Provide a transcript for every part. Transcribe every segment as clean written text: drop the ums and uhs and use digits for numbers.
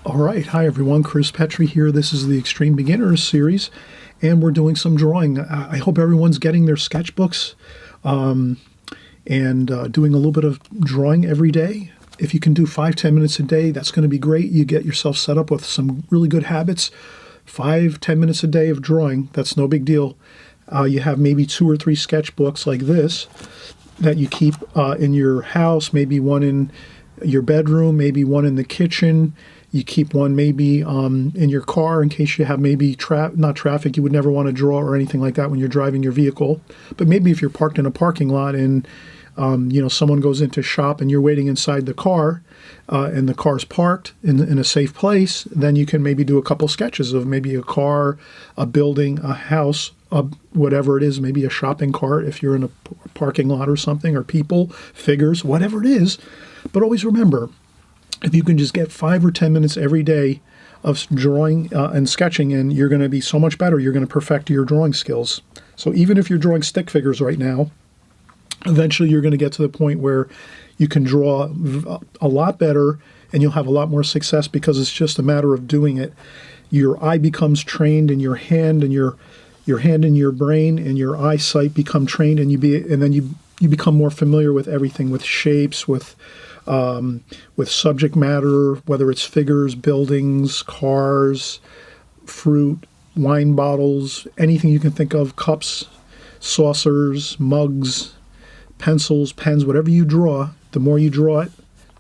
All right. Hi, everyone. Chris Petri here. This is the Extreme Beginners series, and we're doing some drawing. I hope everyone's getting their sketchbooks and doing a little bit of drawing every day. If you can do 5-10 minutes a day, that's going to be great. You get yourself set up with some really good habits. 5-10 minutes a day of drawing, that's no big deal. You have maybe 2 or 3 sketchbooks like this that you keep in your house, maybe one in your bedroom, maybe one in the kitchen. You keep one maybe in your car in case you have maybe not traffic you would never want to draw or anything like that when you're driving your vehicle. But maybe if you're parked in a parking lot and someone goes in to shop and you're waiting inside the car and the car's parked in a safe place, then you can maybe do a couple sketches of maybe a car, a building, a house, whatever it is, maybe a shopping cart if you're in a parking lot or something, or people, figures, whatever it is. But always remember, if you can just get 5 or 10 minutes every day of drawing and sketching, and you're going to be so much better. You're going to perfect your drawing skills. So even if you're drawing stick figures right now, eventually you're going to get to the point where you can draw a lot better and you'll have a lot more success because it's just a matter of doing it. Your eye becomes trained in your hand, and your hand in your brain and your eyesight become trained, and then you become more familiar with everything, with shapes, with subject matter, whether it's figures, buildings, cars, fruit, wine bottles, anything you can think of, cups, saucers, mugs, pencils, pens, whatever you draw. The more you draw it,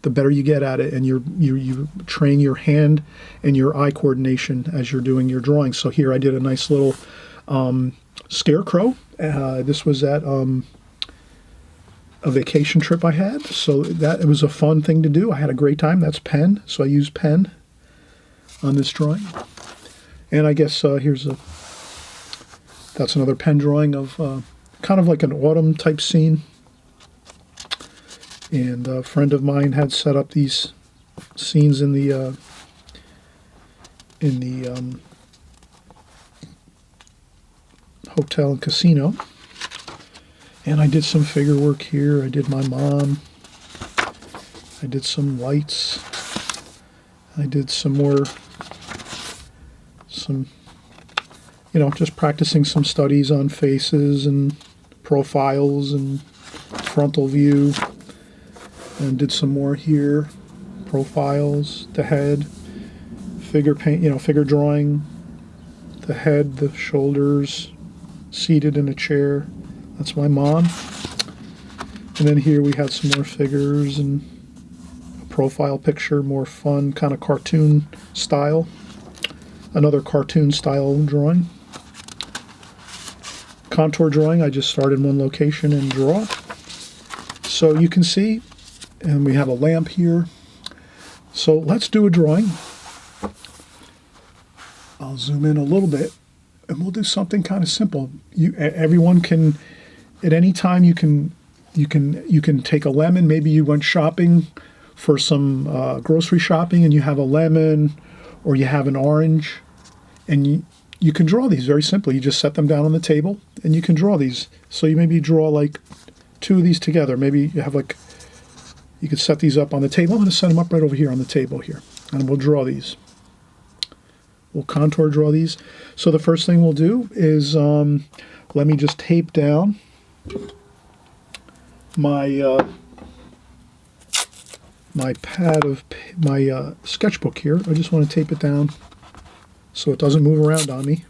the better you get at it, and you train your hand and your eye coordination as you're doing your drawing. So here I did a nice little scarecrow. This was at a vacation trip I had, so that it was a fun thing to do. I had a great time. That's pen, so I used pen on this drawing. And I guess that's another pen drawing of kind of like an autumn type scene. And a friend of mine had set up these scenes in the hotel and casino. And I did some figure work here. I did my mom. I did some lights. I did some just practicing some studies on faces and profiles and frontal view. And did some more here. Profiles, the head, figure paint, figure drawing, the head, the shoulders, seated in a chair. That's my mom. And then here we had some more figures and a profile picture, more fun, kind of cartoon style. Another cartoon style drawing. Contour drawing, I just start in one location and draw. So you can see, and we have a lamp here. So let's do a drawing. I'll zoom in a little bit, and we'll do something kind of simple. Everyone can, at any time, you can take a lemon. Maybe you went shopping for some grocery shopping, and you have a lemon, or you have an orange, and you can draw these very simply. You just set them down on the table, and you can draw these. So you maybe draw like 2 of these together. Maybe you have you could set these up on the table. I'm going to set them up right over here on the table here, and we'll draw these. We'll contour draw these. So the first thing we'll do is let me just tape down my my sketchbook here. I just want to tape it down so it doesn't move around on me.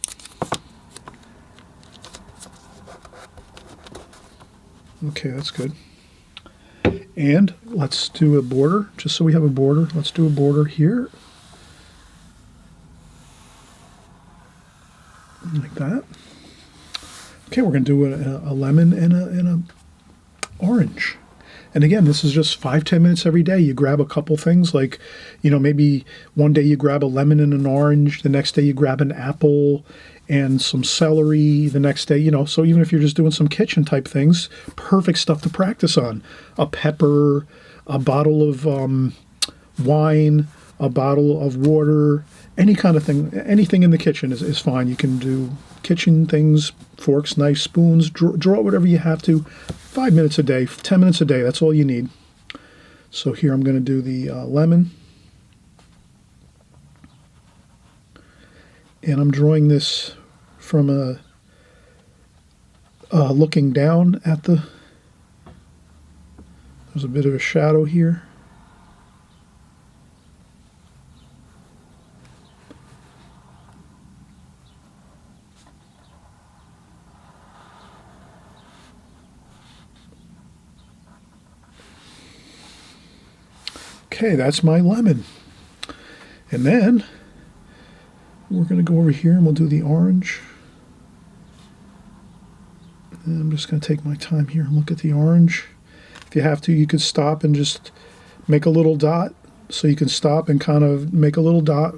Okay, that's good. And let's do a border, just so we have a border. Let's do a border here. Like that. Okay, we're going to do a lemon and a orange. And again, this is just 5-10 minutes every day. You grab a couple things, like, maybe one day you grab a lemon and an orange. The next day you grab an apple and some celery. The next day, so even if you're just doing some kitchen type things, perfect stuff to practice on. A pepper, a bottle of wine, a bottle of water, any kind of thing. Anything in the kitchen is fine. You can do kitchen things, forks, knives, spoons, draw whatever you have to. 5 minutes a day, 10 minutes a day, that's all you need. So here I'm going to do the lemon. and I'm drawing this from a looking down at the, there's a bit of a shadow here. Okay, that's my lemon. And then we're going to go over here and we'll do the orange. And I'm just going to take my time here and look at the orange. If you have to, you could stop and just make a little dot. So you can stop and kind of make a little dot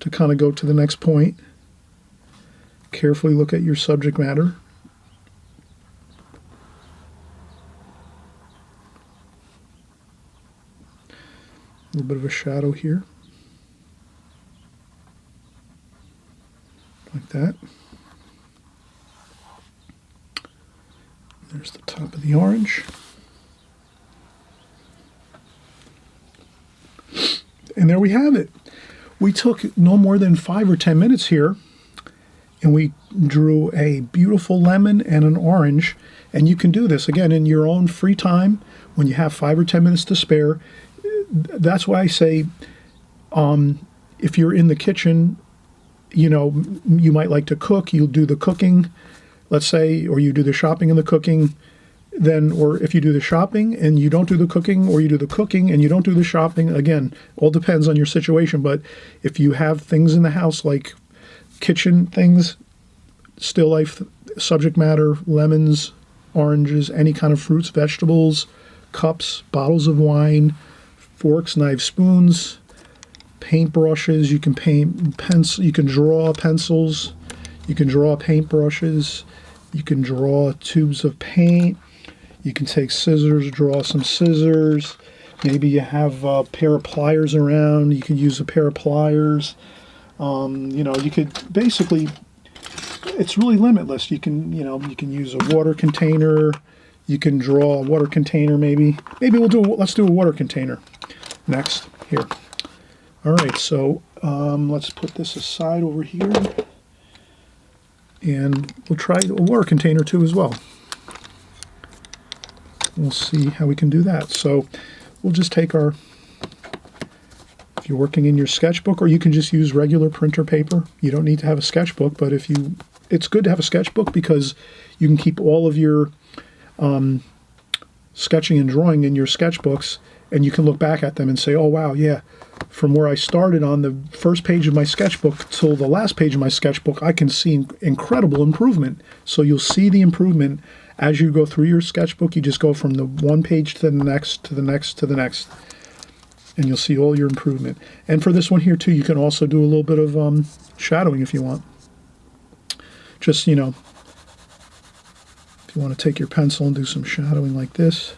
to kind of go to the next point. Carefully look at your subject matter. A little bit of a shadow here. Like that. There's the top of the orange. And there we have it. We took no more than 5 or 10 minutes here, and we drew a beautiful lemon and an orange. And you can do this, again, in your own free time when you have 5 or 10 minutes to spare. That's why I say, if you're in the kitchen, you know, you might like to cook, you'll do the cooking, let's say, or you do the shopping and the cooking, then, or if you do the shopping and you don't do the cooking, or you do the cooking and you don't do the shopping, again, all depends on your situation. But if you have things in the house like kitchen things, still life subject matter, lemons, oranges, any kind of fruits, vegetables, cups, bottles of wine, forks, knives, spoons, paintbrushes, you can paint pencil, you can draw pencils, you can draw paintbrushes, you can draw tubes of paint, you can take scissors, draw some scissors, maybe you have a pair of pliers around, you could use a pair of pliers, you know, you could basically, it's really limitless. You can, you know, you can use a water container, you can draw a water container maybe let's do a water container next here. All right, so let's put this aside over here, and we'll try a water container too as well. We'll see how we can do that. So we'll just take our, if you're working in your sketchbook, or you can just use regular printer paper. You don't need to have a sketchbook, but if you, it's good to have a sketchbook because you can keep all of your sketching and drawing in your sketchbooks, and you can look back at them and say, oh wow, yeah, from where I started on the first page of my sketchbook till the last page of my sketchbook, I can see incredible improvement. So you'll see the improvement as you go through your sketchbook. You just go from the one page to the next, to the next, to the next, and you'll see all your improvement. And for this one here too, you can also do a little bit of shadowing if you want. Just, you know, if you want to take your pencil and do some shadowing like this.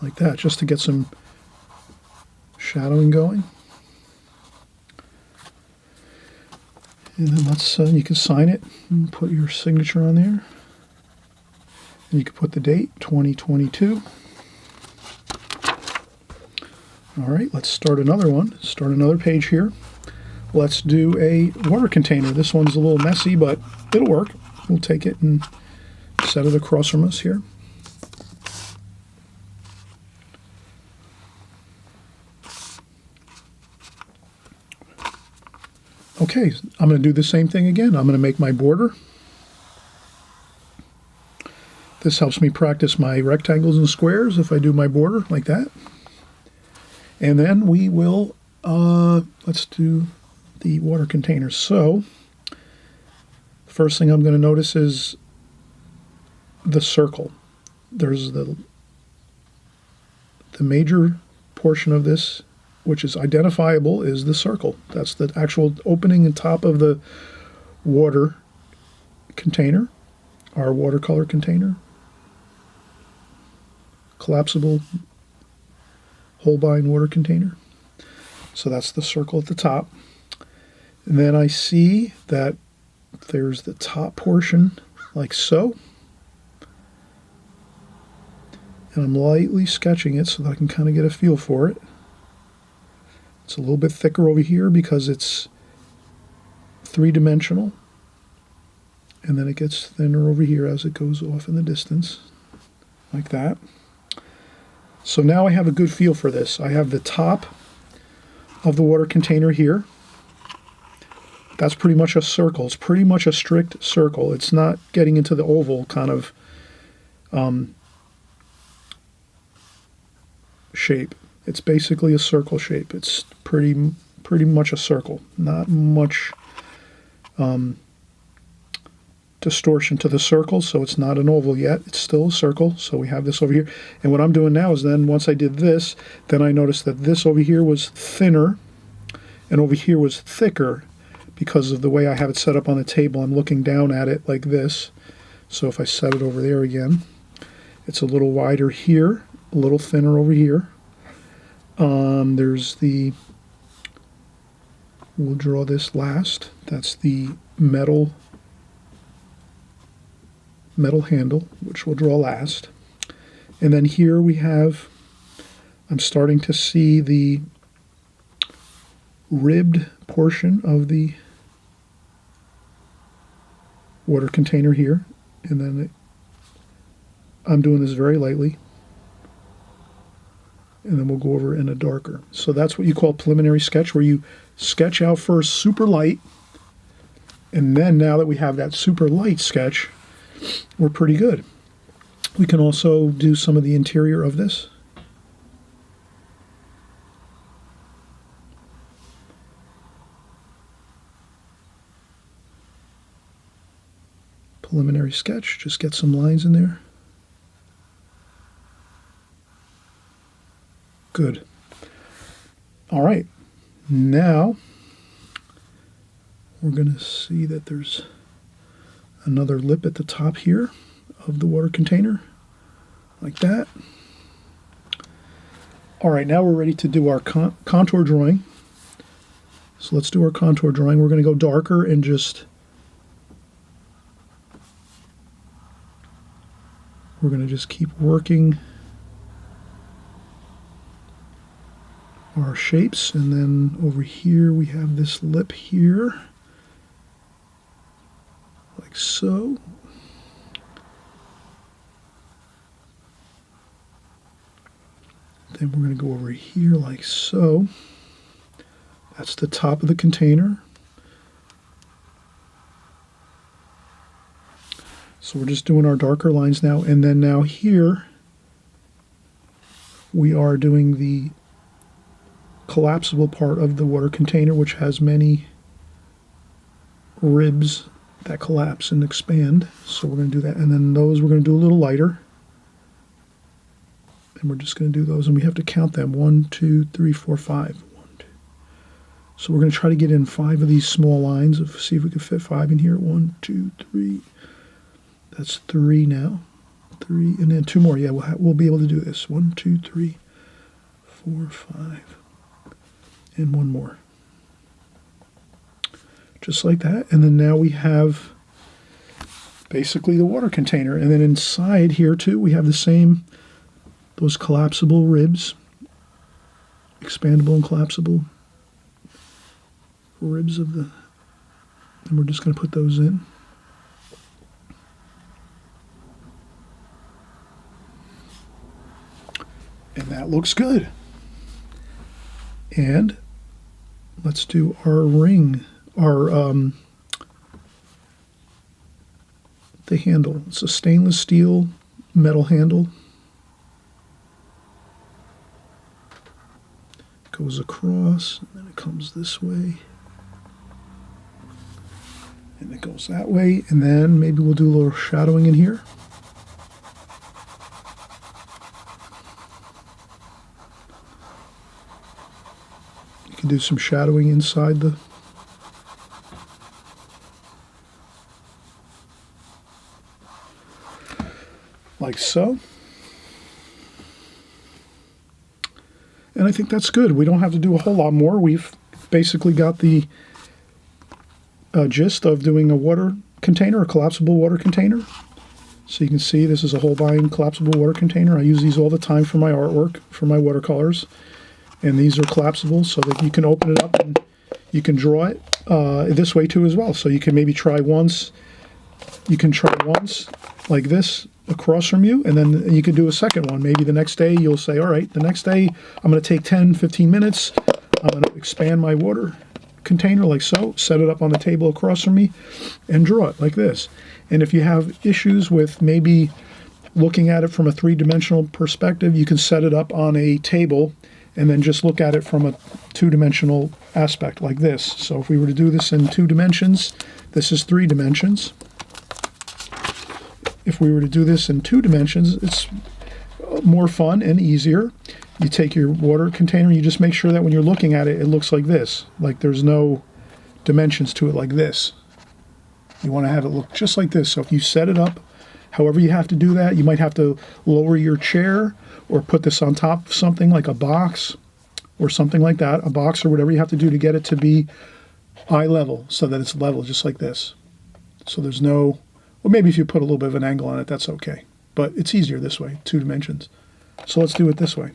Like that, just to get some shadowing going. And then let's, you can sign it and put your signature on there. And you can put the date, 2022. All right, let's start another one. Start another page here. Let's do a water container. This one's a little messy, but it'll work. We'll take it and set it across from us here. Okay, I'm going to do the same thing again. I'm going to make my border. This helps me practice my rectangles and squares if I do my border like that. And then we will, let's do the water container. So, first thing I'm going to notice is the circle. There's the major portion of this, which is identifiable, is the circle. That's the actual opening and top of the water container, our watercolor container. Collapsible Holbein water container. So that's the circle at the top. And then I see that there's the top portion like so. And And I'm lightly sketching it so that I can kind of get a feel for it. It's a little bit thicker over here because it's three-dimensional. And then it gets thinner over here as it goes off in the distance, like that. So now I have a good feel for this. I have the top of the water container here. That's pretty much a circle. It's pretty much a strict circle. It's not getting into the oval kind of shape. It's basically a circle shape. It's pretty much a circle. Not much distortion to the circle, so it's not an oval yet. It's still a circle, so we have this over here. And what I'm doing now is then once I did this, then I noticed that this over here was thinner and over here was thicker because of the way I have it set up on the table. I'm looking down at it like this. So if I set it over there again, it's a little wider here, a little thinner over here. There's the, we'll draw this last. That's the metal handle, which we'll draw last. And then here we have, I'm starting to see the ribbed portion of the water container here. And then I'm doing this very lightly. And then we'll go over in a darker. So that's what you call preliminary sketch, where you sketch out first super light. And then now that we have that super light sketch, we're pretty good. We can also do some of the interior of this. Preliminary sketch, just get some lines in there. Good. All right, now we're going to see that there's another lip at the top here of the water container, like that. All right, now we're ready to do our contour drawing. So let's do our contour drawing. We're going to go darker and just, we're going to just keep working our shapes. And then over here we have this lip here, like so. Then we're going to go over here like so. That's the top of the container. So we're just doing our darker lines now. And then now here we are doing the collapsible part of the water container, which has many ribs that collapse and expand. So we're going to do that. And then those we're going to do a little lighter. And we're just going to do those. And we have to count them. 1, 2, 3, 4, 5. 1, 2. So we're going to try to get in 5 of these small lines. See if we can fit 5 in here. 1, 2, 3. That's 3 now. 3. And then 2 more. Yeah, we'll be able to do this. 1, 2, 3, 4, 5. And 1 more. Just like that. And then now we have basically the water container. And then inside here too, we have the same, those collapsible ribs, expandable and collapsible ribs of the, and we're just going to put those in. And that looks good. And let's do our ring, the handle. It's a stainless steel metal handle. Goes across, and then it comes this way. And it goes that way, and then maybe we'll do a little shadowing in here. You can do some shadowing inside the like so. And I think that's good. We don't have to do a whole lot more. We've basically got the gist of doing a water container, a collapsible water container. So you can see this is a Holbein collapsible water container. I use these all the time for my artwork, for my watercolors. And these are collapsible so that you can open it up and you can draw it this way too as well. So you can maybe try once. You can try once like this across from you, and then you can do a second one. Maybe the next day you'll say, all right, the next day I'm going to take 10, 15 minutes. I'm going to expand my water container like so, set it up on the table across from me, and draw it like this. And if you have issues with maybe looking at it from a three-dimensional perspective, you can set it up on a table and then just look at it from a two-dimensional aspect like this. So if we were to do this in 2 dimensions, this is 3 dimensions. If we were to do this in 2 dimensions, it's more fun and easier. You take your water container, you just make sure that when you're looking at it, it looks like this, like there's no dimensions to it like this. You want to have it look just like this. So if you set it up, however you have to do that, you might have to lower your chair or put this on top of something like a box or something like that, a box or whatever you have to do to get it to be eye level so that it's level just like this. So there's no, well, maybe if you put a little bit of an angle on it, that's okay. But it's easier this way, 2 dimensions. So let's do it this way.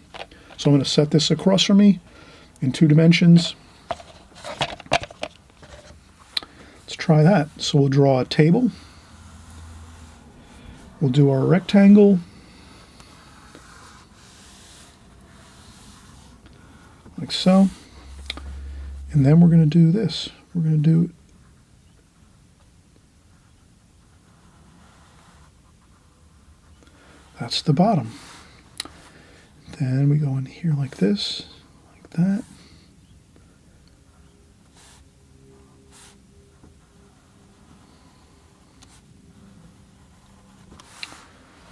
So I'm going to set this across from me in 2 dimensions. Let's try that. So we'll draw a table. We'll do our rectangle. Like so. And then we're going to do this. We're going to do that's the bottom. Then we go in here like this, like that.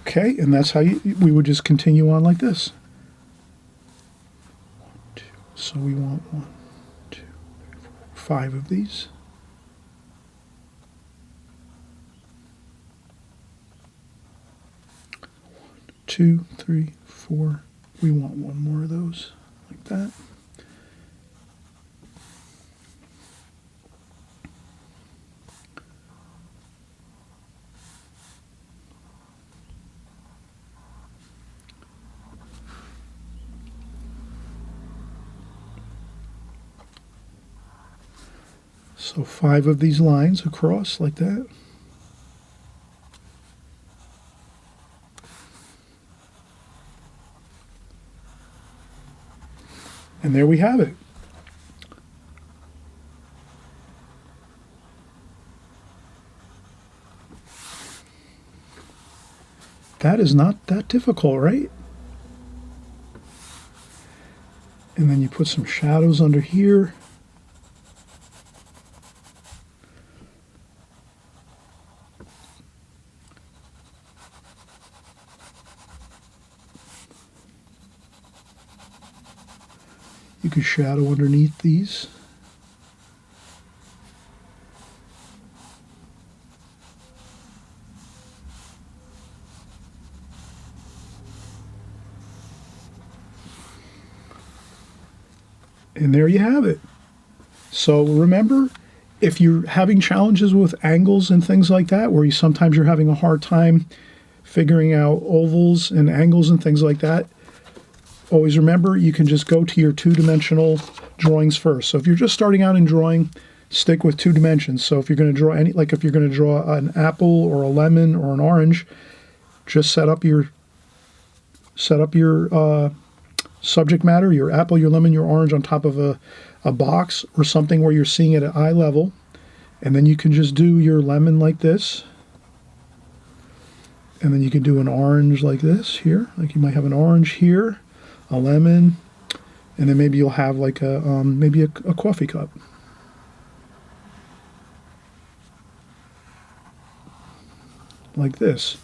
Okay, and that's how we would just continue on like this. 1, 2. So we want 1, 2, 3, 4, 5 of these. 2, 3, 4. We want 1 more of those, like that. So 5 of these lines across, like that. And there we have it. That is not that difficult, right? And then you put some shadows under here. You could shadow underneath these. And there you have it. So remember, if you're having challenges with angles and things like that, where sometimes you're having a hard time figuring out ovals and angles and things like that, always remember, you can just go to your 2-dimensional drawings first. So if you're just starting out in drawing, stick with 2 dimensions. So if you're going to draw if you're going to draw an apple or a lemon or an orange, just set up your subject matter, your apple, your lemon, your orange on top of a box or something where you're seeing it at eye level. And then you can just do your lemon like this. And then you can do an orange like this here. Like you might have an orange here, a lemon, and then maybe you'll have like maybe a coffee cup. Like this.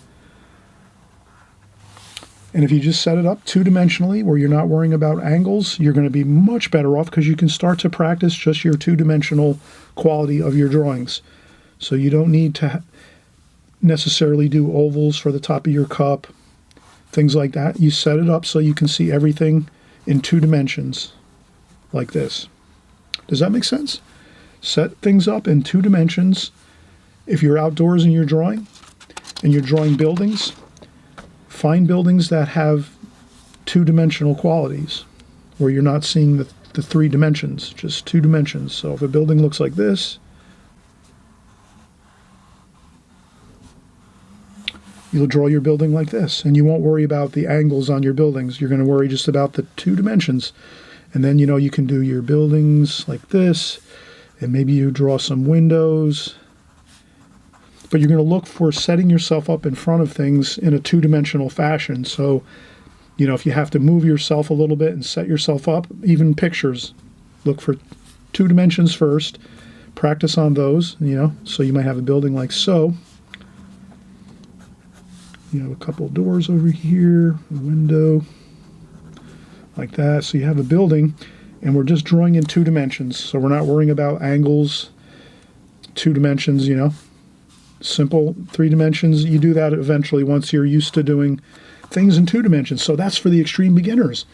And if you just set it up 2-dimensionally where you're not worrying about angles, you're going to be much better off because you can start to practice just your 2-dimensional quality of your drawings. So you don't need to necessarily do ovals for the top of your cup, things like that. You set it up so you can see everything in 2 dimensions like this. Does that make sense? Set things up in 2 dimensions if you're outdoors and you're drawing, and you're drawing buildings, find buildings that have two-dimensional qualities, where you're not seeing the three dimensions, just two dimensions. So if a building looks like this, you'll draw your building like this, and you won't worry about the angles on your buildings. You're going to worry just about the two dimensions. And then, you can do your buildings like this, and maybe you draw some windows. But you're going to look for setting yourself up in front of things in a two-dimensional fashion. So, if you have to move yourself a little bit and set yourself up, even pictures, look for two dimensions first, practice on those, so you might have a building like so. A couple of doors over here, a window, like that. So you have a building, and we're just drawing in two dimensions. So we're not worrying about angles, two dimensions, simple three dimensions. You do that eventually once you're used to doing things in two dimensions. So that's for the extreme beginners.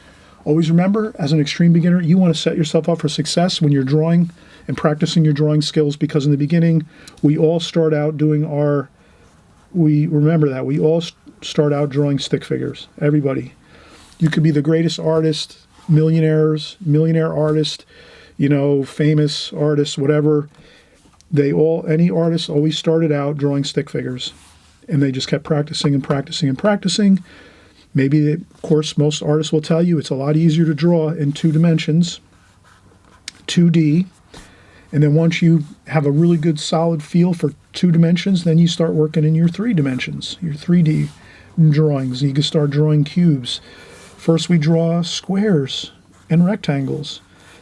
Always remember, as an extreme beginner, you want to set yourself up for success when you're drawing and practicing your drawing skills, because in the beginning, we all start out we all start out drawing stick figures. Everybody. You could be the greatest artist, millionaire artist, famous artist, whatever. Any artist always started out drawing stick figures, and they just kept practicing and practicing and practicing. Maybe, of course, most artists will tell you it's a lot easier to draw in two dimensions, 2D. And then once you have a really good solid feel for two dimensions, then you start working in your three dimensions, your 3D drawings. You can start drawing cubes. First we draw squares and rectangles.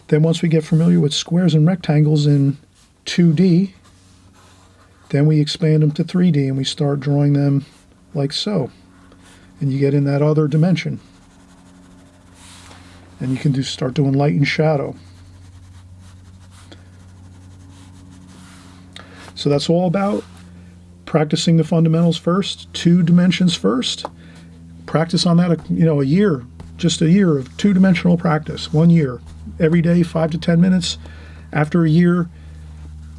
Then once we get familiar with squares and rectangles in 2D, then we expand them to 3D and we start drawing them like so. And you get in that other dimension. And you can start doing light and shadow. So that's all about practicing the fundamentals first, two dimensions first. Practice on that, a year, just a year of two-dimensional practice, 1 year, every day, 5 to 10 minutes. After a year,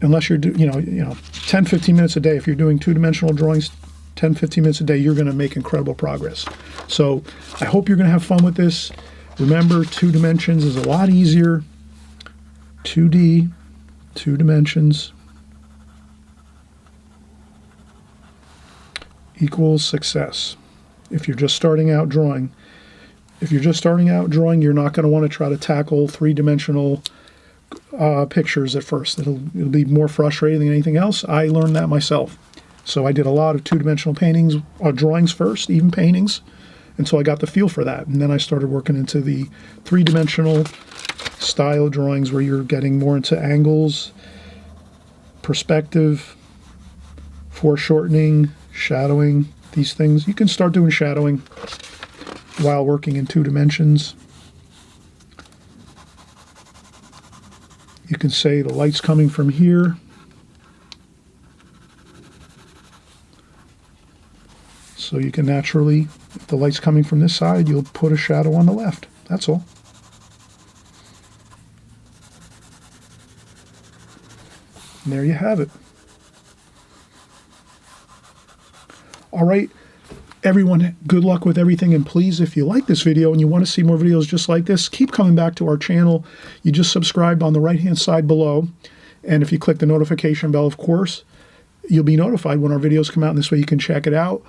unless you're 10, 15 minutes a day, if you're doing two-dimensional drawings, 10, 15 minutes a day, you're going to make incredible progress. So I hope you're going to have fun with this. Remember, two dimensions is a lot easier. 2D, two dimensions, equals success. If you're just starting out drawing, you're not going to want to try to tackle three-dimensional pictures at first. It'll be more frustrating than anything else. I learned that myself. So I did a lot of two-dimensional paintings, drawings first, even paintings, until I got the feel for that. And then I started working into the three-dimensional style drawings, where you're getting more into angles, perspective, foreshortening, shadowing, these things. You can start doing shadowing while working in two dimensions. You can say the light's coming from here. So you can naturally, if the light's coming from this side, you'll put a shadow on the left. That's all. And there you have it. All right, everyone, good luck with everything. And please, if you like this video and you want to see more videos just like this, keep coming back to our channel. You just subscribe on the right-hand side below. And if you click the notification bell, of course, you'll be notified when our videos come out. And this way you can check it out,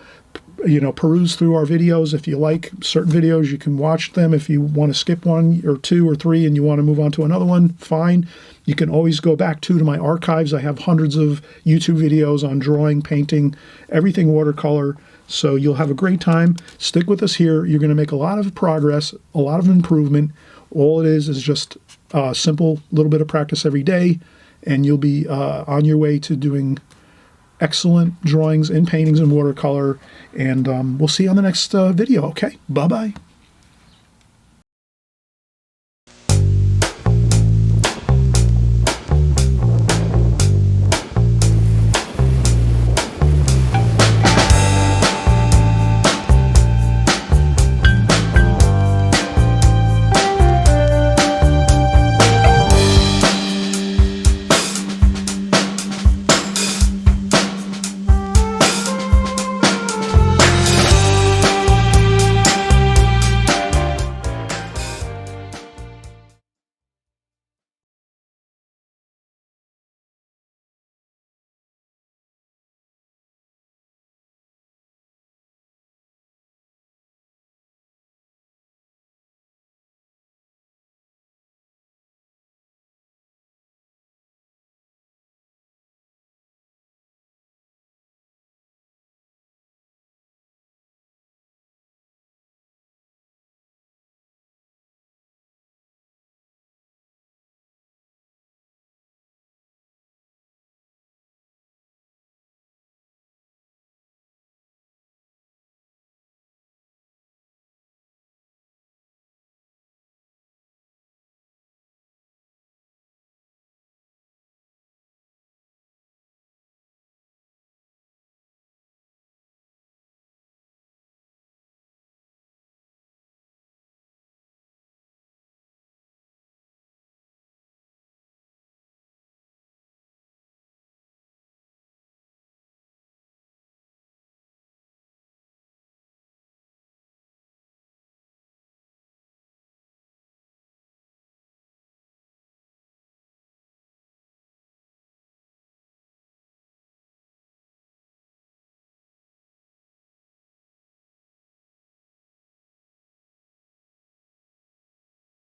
peruse through our videos. If you like certain videos, you can watch them. If you want to skip one or two or three and you want to move on to another one, fine. You can always go back to my archives. I have hundreds of YouTube videos on drawing, painting, everything watercolor. So you'll have a great time. Stick with us here. You're going to make a lot of progress, a lot of improvement. All it is just a simple little bit of practice every day, and you'll be on your way to doing excellent drawings and paintings in watercolor. And we'll see you on the next video. Okay, bye-bye.